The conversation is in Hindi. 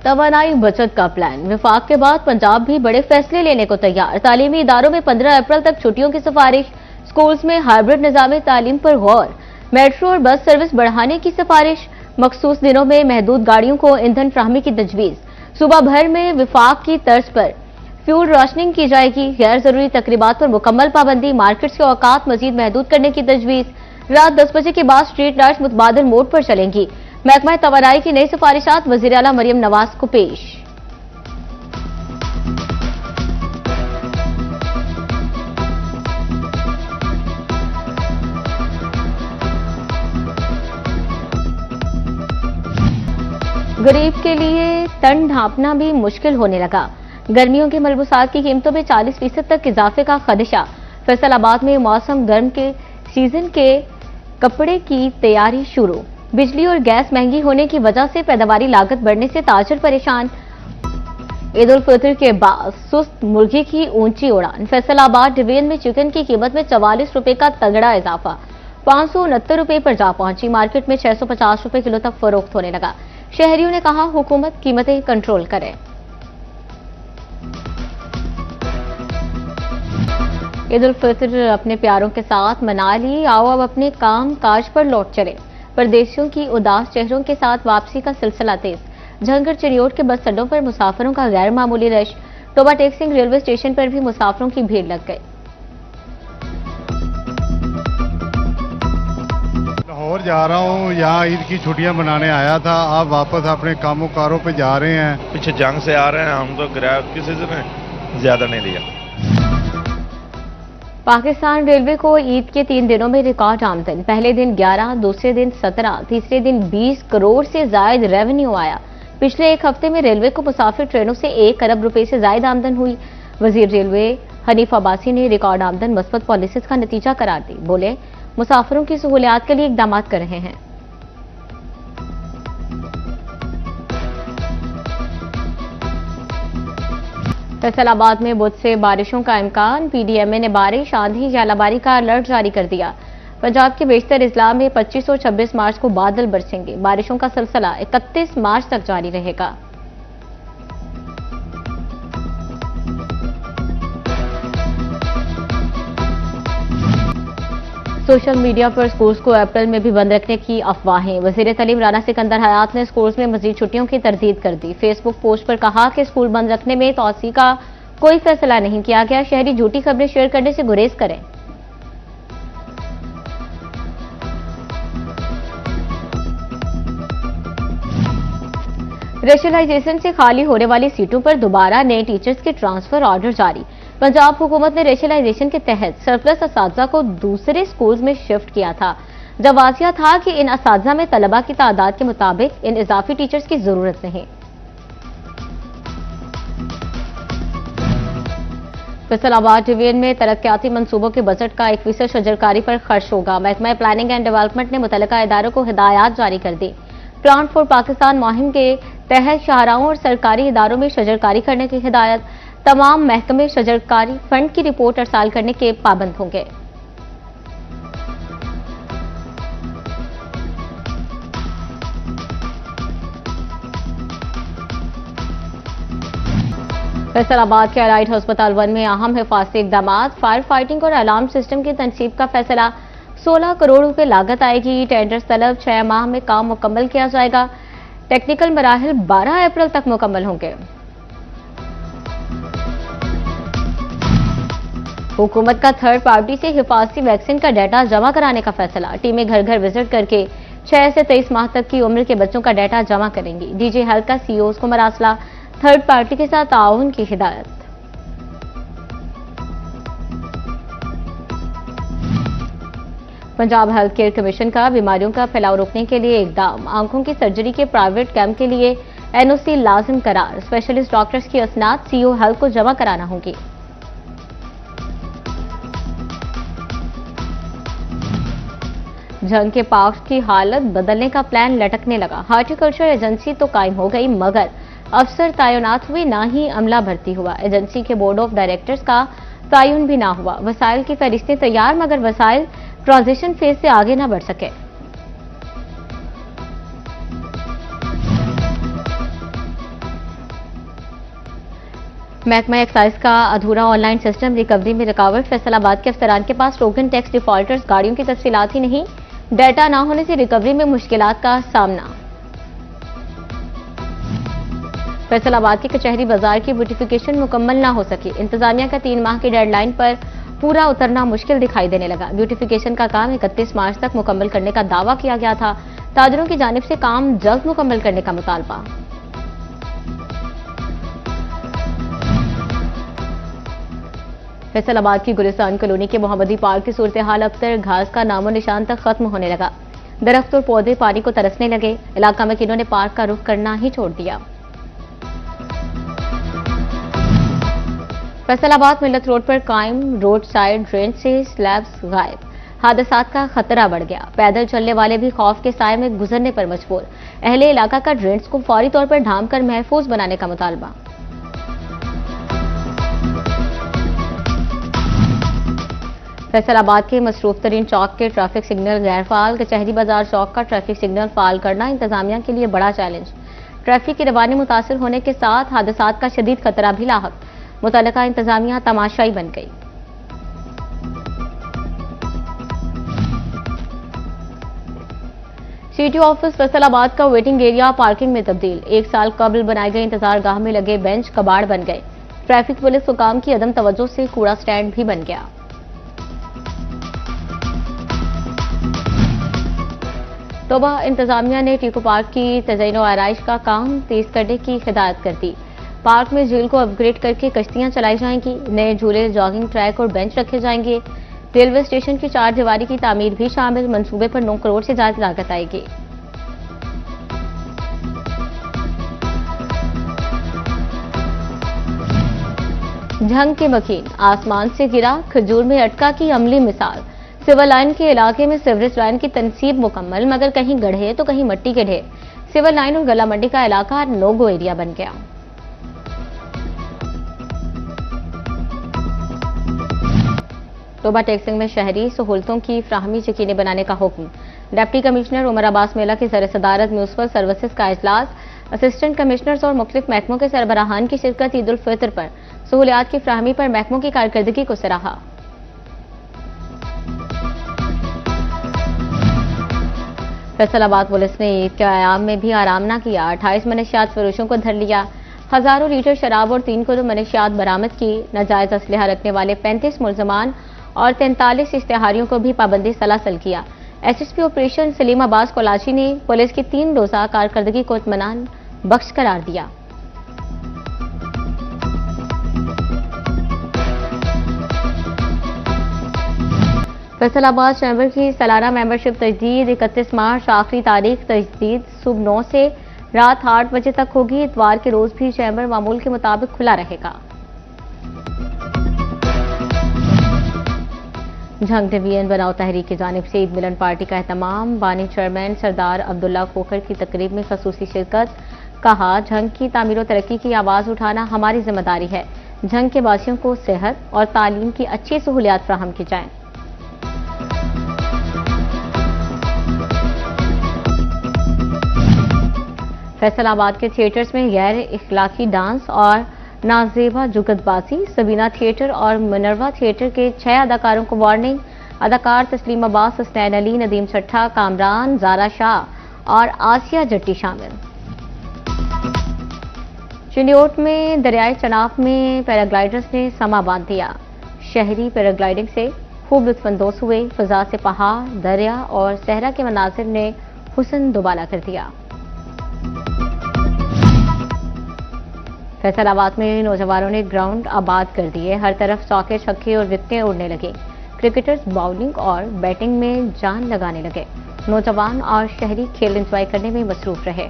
तवानाई बचत का प्लान। विफाक के बाद पंजाब भी बड़े फैसले लेने को तैयार। तालीमी इदारों में 15 अप्रैल तक छुट्टियों की सिफारिश। स्कूल्स में हाइब्रिड निजाम तालीम पर गौर। मेट्रो और बस सर्विस बढ़ाने की सिफारिश। मखसूस दिनों में महदूद गाड़ियों को ईंधन फ्राहमी की तजवीज। सूबा भर में विफाक की तर्ज पर फ्यूल राशनिंग की जाएगी। गैर जरूरी तकरीबात पर मुकम्मल पाबंदी। मार्केट्स के औकात मजीद महदूद करने की तजवीज। रात 10 बजे के बाद स्ट्रीट लाइट्स मुतबादिल मोड पर चलेंगी। महकमा तवानाई की नई सिफारिशात वज़ीर आला मरियम नवाज को पेश। गरीब के लिए तन ढांपना भी मुश्किल होने लगा। गर्मियों के मलबूसात की कीमतों में 40% तक इजाफे का खदशा। फैसलाबाद में मौसम गर्म के सीजन के कपड़े की तैयारी शुरू। बिजली और गैस महंगी होने की वजह से पैदावारी लागत बढ़ने से ताजर परेशान। ईद उल फितर के बाद सुस्त मुर्गी की ऊंची उड़ान। फैसलाबाद डिवीजन में चिकन की कीमत में 44 रुपए का तगड़ा इजाफा। 569 रुपए पर जा पहुंची। मार्केट में 650 रुपए किलो तक फरोख्त होने लगा। शहरियों ने कहा हुकूमत कीमतें कंट्रोल करे। ईद उल फितर अपने प्यारों के साथ मना ली। आओ अब अपने काम काज पर लौट चले। परदेशियों की उदास चेहरों के साथ वापसी का सिलसिला तेज। झंगर चिड़ियोट के बस अड्डों पर मुसाफिरों का गैर मामूली रश। टोबा टेक्सिंग रेलवे स्टेशन पर भी मुसाफिरों की भीड़ लग गई। लाहौर जा रहा हूँ, यहाँ ईद की छुट्टियां मनाने आया था। अब वापस अपने कामों कारों पे जा रहे हैं। पीछे जंग से आ रहे हैं हम, तो किराया किसी ने ज्यादा नहीं लिया। पाकिस्तान रेलवे को ईद के 3 दिनों में रिकॉर्ड आमदन। पहले दिन 11, दूसरे दिन 17, तीसरे दिन 20 करोड़ से जायद रेवेन्यू आया। पिछले एक हफ्ते में रेलवे को मुसाफिर ट्रेनों से 1 अरब रुपए से जायद आमदन हुई। वजीर रेलवे हनीफ अब्बासी ने रिकॉर्ड आमदन मस्बत पॉलिसीज का नतीजा करार दी। बोले मुसाफिरों की सहूलियात के लिए इकदाम कर रहे हैं। फैसलाबाद में बुध से बारिशों का इम्कान। पीडीएमए ने बारिश, आंधी, झालाबारी का अलर्ट जारी कर दिया। पंजाब के बेशतर इजला में 25 और 26 मार्च को बादल बरसेंगे। बारिशों का सिलसिला 31 मार्च तक जारी रहेगा। सोशल मीडिया पर स्कूल्स को अप्रैल में भी बंद रखने की अफवाहें। वजीर तालीम राना सिकंदर हयात ने स्कूल्स में मजीद छुट्टियों की तरदीद कर दी। फेसबुक पोस्ट पर कहा कि स्कूल बंद रखने में तौसी का कोई फैसला नहीं किया गया। शहरी झूठी खबरें शेयर करने से गुरेज करें। रेशनलाइजेशन से खाली होने वाली सीटों पर दोबारा नए टीचर्स के ट्रांसफर ऑर्डर जारी। पंजाब हुकूमत ने रेशनलाइजेशन के तहत सरप्लस असातिज़ा को दूसरे स्कूल्स में शिफ्ट किया था। जब वाजिया था कि इन असातिज़ा में तलबा की तादाद के मुताबिक इन इजाफी टीचर्स की जरूरत नहीं। फैसलाबाद डिवीजन में तरक्याती मंसूबों के बजट का 1% शजरकारी पर खर्च होगा। महकमा प्लानिंग एंड डेवलपमेंट ने मुतल्लिका इदारों को हिदायत जारी कर दी। प्लांट फॉर पाकिस्तान मुहिम के तहत शाहराहों और सरकारी इदारों में शजरकारी करने की हिदायत। तमाम महकमे शजरकारी फंड की रिपोर्ट अरसाल करने के पाबंद होंगे। फैसलाबाद के अलाइड अस्पताल 1 में अहम हिफाजती इकदाम। फायर फाइटिंग और अलार्म सिस्टम की तनसीब का फैसला। 16 करोड़ रुपए लागत आएगी। टेंडर्स तलब 6 माह में काम मुकम्मल किया जाएगा। टेक्निकल मराहिल 12 अप्रैल तक मुकम्मल होंगे। हुकूमत का थर्ड पार्टी से हिफाजती वैक्सीन का डाटा जमा कराने का फैसला। टीमें घर घर विजिट करके 6 से 23 माह तक की उम्र के बच्चों का डाटा जमा करेंगी। डीजी हेल्थ का सीईओज को मरासला। थर्ड पार्टी के साथ ताउन की हिदायत। पंजाब हेल्थ केयर कमीशन का बीमारियों का फैलाव रोकने के लिए इकदाम। आंखों की सर्जरी के प्राइवेट कैंप के लिए एनओसी लाजिम करार। स्पेशलिस्ट डॉक्टर्स की असनाद सीईओ हेल्थ को जमा कराना होगी। जंग के पाक की हालत बदलने का प्लान लटकने लगा। हार्टिकल्चर एजेंसी तो कायम हो गई, मगर अफसर तैनात हुए, ना ही अमला भर्ती हुआ। एजेंसी के बोर्ड ऑफ डायरेक्टर्स का तयन भी ना हुआ। वसाइल की फहरिस्तें तैयार, मगर वसाइल ट्रांजिशन फेज से आगे ना बढ़ सके। महकमा एक्साइज का अधूरा ऑनलाइन सिस्टम रिकवरी में रुकावट। फैसलाबाद के अफसरान के पास टोकन टैक्स डिफॉल्टर्स गाड़ियों की तफसीलात ही नहीं, डाटा न होने से रिकवरी में मुश्किलात का सामना। फैसलाबाद की कचहरी बाजार की ब्यूटिफिकेशन मुकम्मल न हो सकी। इंतजामिया का 3 माह की डेडलाइन पर पूरा उतरना मुश्किल दिखाई देने लगा। ब्यूटिफिकेशन का काम 31 मार्च तक मुकम्मल करने का दावा किया गया था। ताजरों की जानिब से काम जल्द मुकम्मल करने का मुतालबा। फैसलाबाद की गुलिस्तान कॉलोनी के मोहम्मदी पार्क की सूरत हाल अब तक घास का नामो निशान तक खत्म होने लगा। दरख्त और पौधे पानी को तरसने लगे। इलाका मकीनों ने पार्क का रुख करना ही छोड़ दिया। फैसलाबाद मिल्लत रोड पर कायम रोड साइड ड्रेन से स्लैब्स गायब। हादसात का खतरा बढ़ गया। पैदल चलने वाले भी खौफ के साए में गुजरने पर मजबूर। अहले इलाका का ड्रेन्स को फौरी तौर पर ढांप कर महफूज बनाने का मुतालबा। फैसलाबाद के मसरूफ तरीन चौक के ट्रैफिक सिग्नल गैर फाल। कचहरी बाजार चौक का ट्रैफिक सिग्नल फाल करना इंतजामिया के लिए बड़ा चैलेंज। ट्रैफिक की रवानी मुतासर होने के साथ हादसात का शदीद खतरा भी लाहक। मुतल्लिका इंतजामिया तमाशाई बन गई। सिटी ऑफिस फैसलाबाद का वेटिंग एरिया पार्किंग में तब्दील। 1 साल कबल बनाए गए इंतजार गाह में लगे बेंच कबाड़ बन गए। ट्रैफिक पुलिस हुकाम की अदम तवज्जो से कूड़ा स्टैंड भी बन गया। तोबा इंतजामिया ने टीको पार्क की तज़यीन और आराइश का काम तेज करने की हिदायत कर दी। पार्क में झील को अपग्रेड करके कश्तियां चलाई जाएंगी। नए झूले, जॉगिंग ट्रैक और बेंच रखे जाएंगे। रेलवे स्टेशन की 4 दीवारी की तामीर भी शामिल। मंसूबे पर 9 करोड़ से ज्यादा लागत आएगी। झंग के मकीन आसमान से गिरा, खजूर में अटका की अमली मिसाल। सिविल लाइन के इलाके में सीवरेज लाइन की तनसीब मुकम्मल, मगर कहीं गड्ढे तो कहीं मिट्टी के ढेर। सिविल लाइन और गला मंडी का इलाका नो गो एरिया बन गया। तोबा टैक्सिंग में शहरी सहूलतों की फ्राहमी यकीनी बनाने का हुक्म। डिप्टी कमिश्नर उमर अब्बास मेला की ज़र सदारत म्यूनिसिपल सर्विसेज का इजलास। असिस्टेंट कमिश्नर्स और मुख्तलिफ महकमों के सरबराहान की शिरकत। ईद उल फितर पर सहूलियात की फ्राहमी पर महकमों की कारकर्दगी को सराहा। फैसलाबाद पुलिस ने ईद के आयाम में भी आराम न किया। 28 मनशियात फरोशों को धर लिया। हजारों लीटर शराब और 3 किलो मनशियात बरामद की। नाजायज असलहा रखने वाले 35 मुलजमान और 43 इश्तेहारियों को भी पाबंदी सलासल किया। एसएसपी ऑपरेशन सलीम अब्बास कोलाची ने पुलिस की 3 रोजा कारकर्दगी को इत्मीनान बख्श करार दिया। फैसलाबाद चैम्बर की सालाना मेंबरशिप तजदीद 31 मार्च आखिरी तारीख। तजदीद सुबह 9 से रात 8 बजे तक होगी। इतवार के रोज भी चैम्बर मामूल के मुताबिक खुला रहेगा। झंग डिवीजन बनाओ तहरीक की जानिब से ईद मिलन पार्टी का एहतमाम। बानी चेयरमैन सरदार अब्दुल्ला खोखर की तकरीब में खसूसी शिरकत। कहा, झंग की तामीर और तरक्की की आवाज उठाना हमारी जिम्मेदारी है। झंग के वासियों को सेहत और तालीम की अच्छी सहूलियात फराहम की जाएं। फैसलाबाद के थिएटर्स में गैर इखलाकी डांस और नाजेबा जुगतबाजी। सबीना थिएटर और मिनरवा थिएटर के 6 अदाकारों को वार्निंग। अदाकार तस्लीम अब्बास, हुसनैन अली, नदीम छट्टा, कामरान, जारा शाह और आसिया जट्टी शामिल। चिन्योट में दरियाए चनाब में पैराग्लाइडर्स ने समा बांध दिया। शहरी पैराग्लाइडिंग से खूब लुत्फानंदोज हुए। फिजा से पहाड़, दरिया और सहरा के मनाजिर ने हुस्न दुबाला कर दिया। फैसलाबाद में नौजवानों ने ग्राउंड आबाद कर दिए। हर तरफ चौके, छक्के और विकेटें उड़ने लगे। क्रिकेटर्स बॉलिंग और बैटिंग में जान लगाने लगे। नौजवान और शहरी खेल एंजॉय करने में मसरूफ रहे।